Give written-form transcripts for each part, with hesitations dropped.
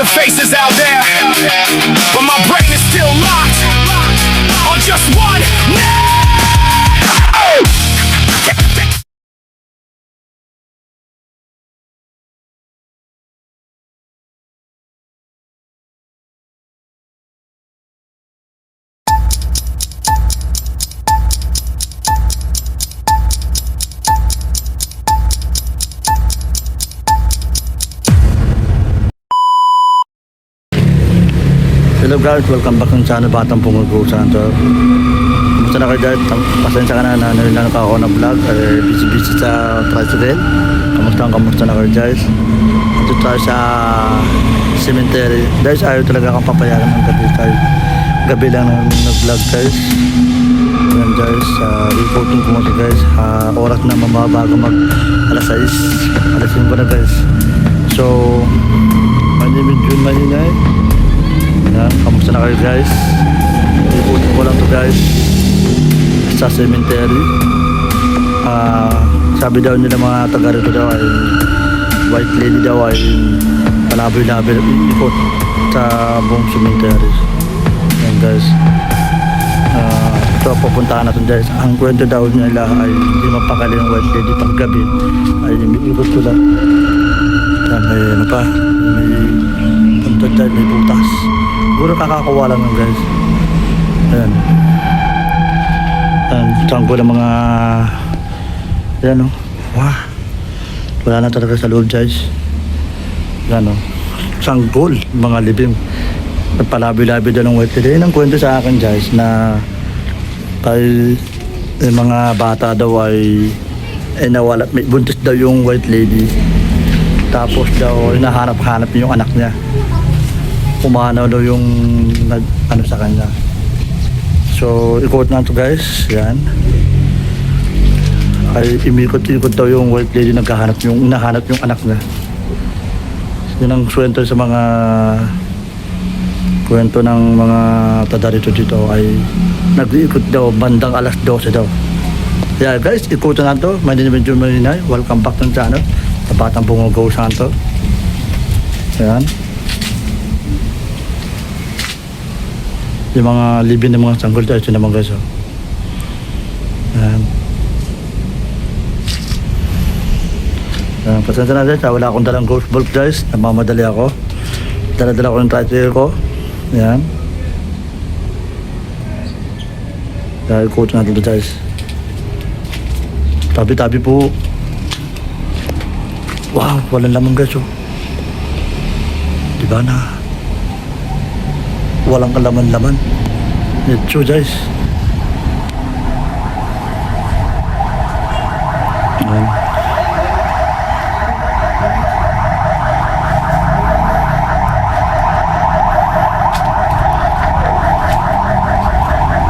of faces out there, but my brain is still locked on just one name. Hello guys, welcome back ng channel Batang Pungugusan. So, kumusta na kayo guys? Pasensya ka na narinig ka ako na vlog. Busy sa tricycle. Kamusta na kayo guys? Ito tayo sa cemetery. Guys, ayaw talaga akong papayagan ng gabi tayo. Gabi lang nag-vlog guys. Ayan guys, reporting ko muna guys. Oras na mababago mag alas 6. Alas 5 na guys. So, my name is June Mahinay. Yan, kamusta na kayo guys? Iputin ko lang to guys sa cemetery. Sabi daw nila mga taga rito daw ay white lady daw ay palaboy-laboy ikot sa buong cemetery. Yan guys, ito pupuntahan natin guys. Ang kwento daw nila ay hindi mapakali ng white lady pag gabi ay ikot ko lang. Yan, may ano pa, may puntod dahil may butas. Puro kakakuha lang ng guys. Ayan. Ayan, tangko ng mga ayan o. Wah. Wala na talaga sa loob guys. Ayan o. Sanggol, mga libing. Nagpalabi-labi doon ng white lady. Ayan ang kwento sa akin guys na ay mga bata daw ay nawala. May buntis daw yung white lady. Tapos daw hinahanap-hanap yung anak niya. Umanaw daw yung ano sa kanya. So ikot na to guys. Yan ay imikot-ikot daw yung white lady, nahanap yung anak niya. Yun ang kwento sa mga kwento ng mga tadarito dito ay nag-iikot daw bandang alas 12 daw. Yeah guys, ikutan na to. My name is June Mahinay. Welcome back to channel sa Batang Pungugusan to. Yan yung mga libin ng mga sanggol tayo. Ito naman guys. Ayan. Pasensya na guys, wala akong dalang ghost bulb guys. Namamadali ako. Dala-dala ko yung tricycle ko. Ayan. Dahil coach natin ito guys. Tabi-tabi po. Wow, walang laman guys. Diba na walang kalaman-laman. Ito guys. Ayan.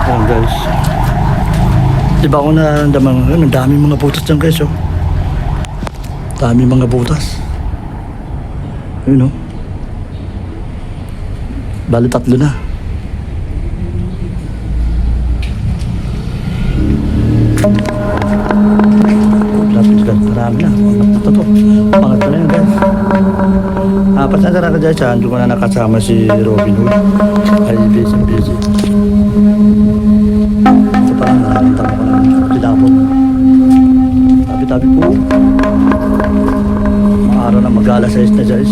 Ayan guys. Diba ako nararamdaman ngayon, ang daming mga butas dyan guys. Daming mga butas. Ayun bali 3 na. Lapit ka, marami na. Ito. Pangat na yan guys. Pasensya na ka guys, hindi ko na nakasama si Robin Hood. Ay busy. Ito pa lang, nakakita ko lang. Tilapot. Tabi-tabi po. Mga araw na mag-alas 6 na guys.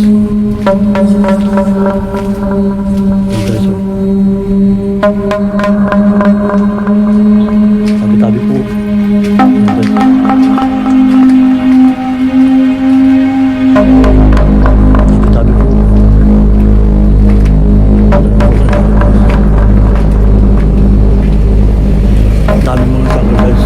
Tabi-tabi po. Tabi-tabi po. Ang dami mga sanggol guys.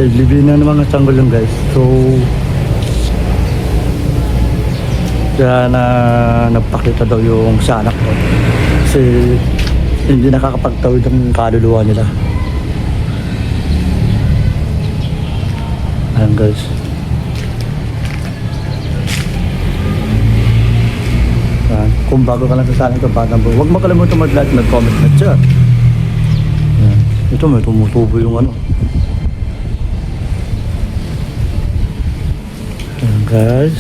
guys, libin na ng mga sanggol lang guys. So, kaya na nagpakita daw yung sa anak ko. Kasi hindi nakakapagtawid ang kaluluwa nila. Ayan guys. Ayan. Kung bago ka lang sa channel ko, Batang Bug, huwag makalimutan mag-like, mag-comment na siya. Ayan. Ito may tumutubo yung ano. Ayan guys.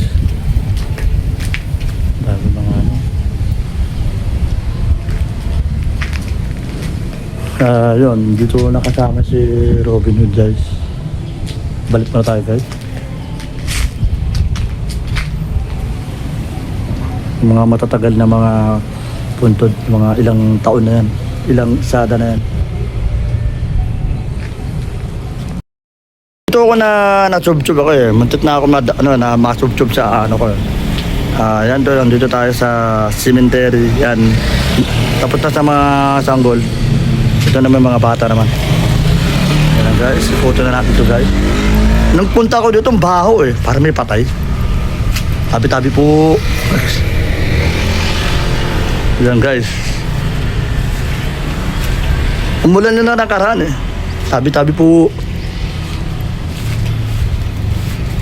Dami mga ano. Yun, dito nakasama si Robin Hood guys. Balik na tayo guys. Mga matatagal na mga puntod, mga ilang taon na yan, ilang sada na yan. Ito ako na sub-sub ako eh. Muntik na ako na masub-sub sa ano ko. Yan doon, dito tayo sa cemetery. Yan. Tapos na sa mga sanggol. Ito naman mga bata naman. Yan guys, iphoto na natin ito guys. Nung punta ko dito, baho eh. Para may patay. Tabi-tabi po. Yan guys. Umulan na nakaraan eh. Tabi-tabi po.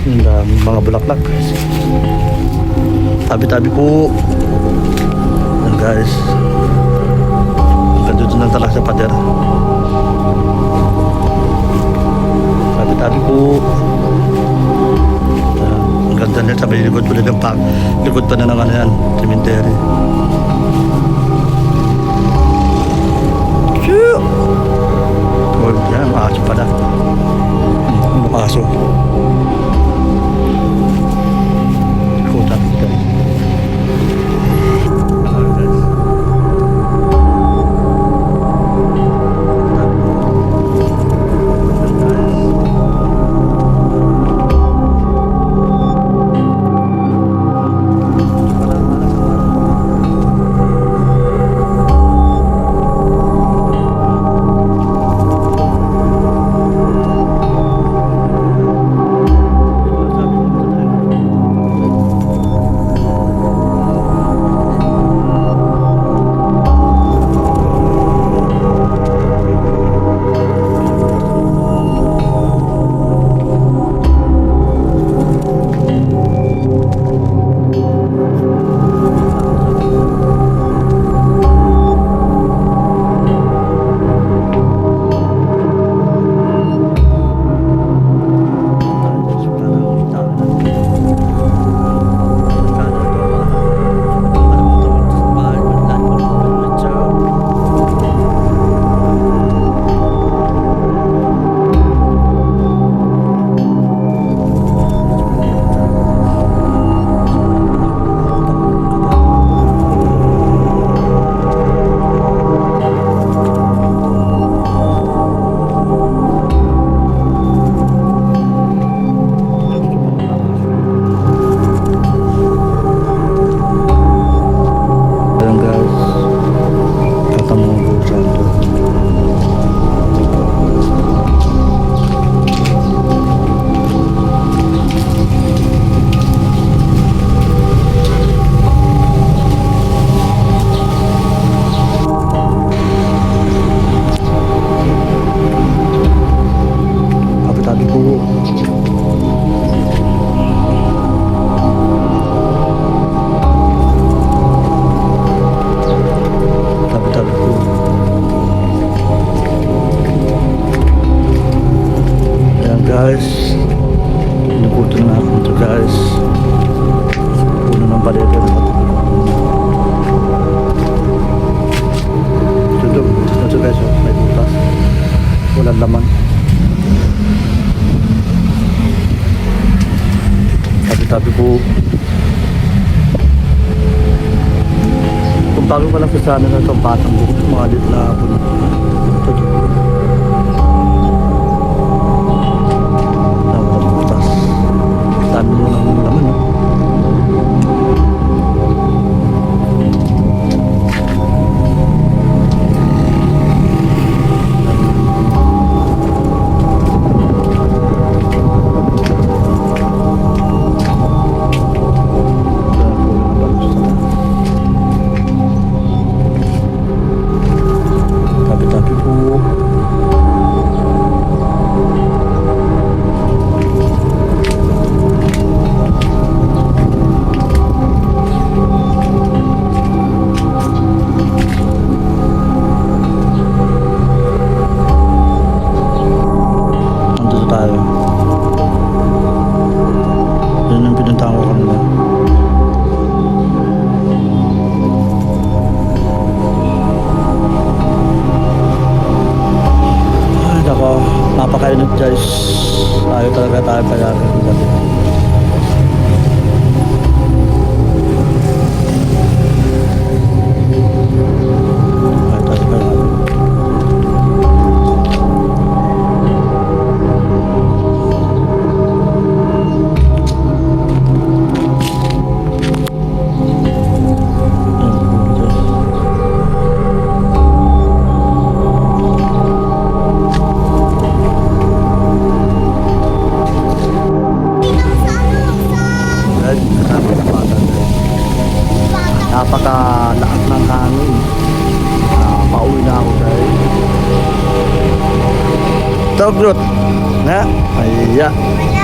Yung mga bulaklak. Tabi-tabi po. Yan guys. Hanggang doon lang talaga sa pader. Tabi-tabi po. Ang ganda niya sa may likod ulit ng likod pa na ng ano yan, cemetery. Shoo! Oh, yan, maaso pa na. Maaso. Ikutan kita. Guys, nabuto na ako ito guys. Puno ng palete. Ito guys, may butas. Walang laman. Tabi-tabi po. Kung bago pa lang sa sana na itong Batang Bug, mga lit na puno. Ito. Dami mo ng laman eh. sa ugrot. Na? Ay, ya.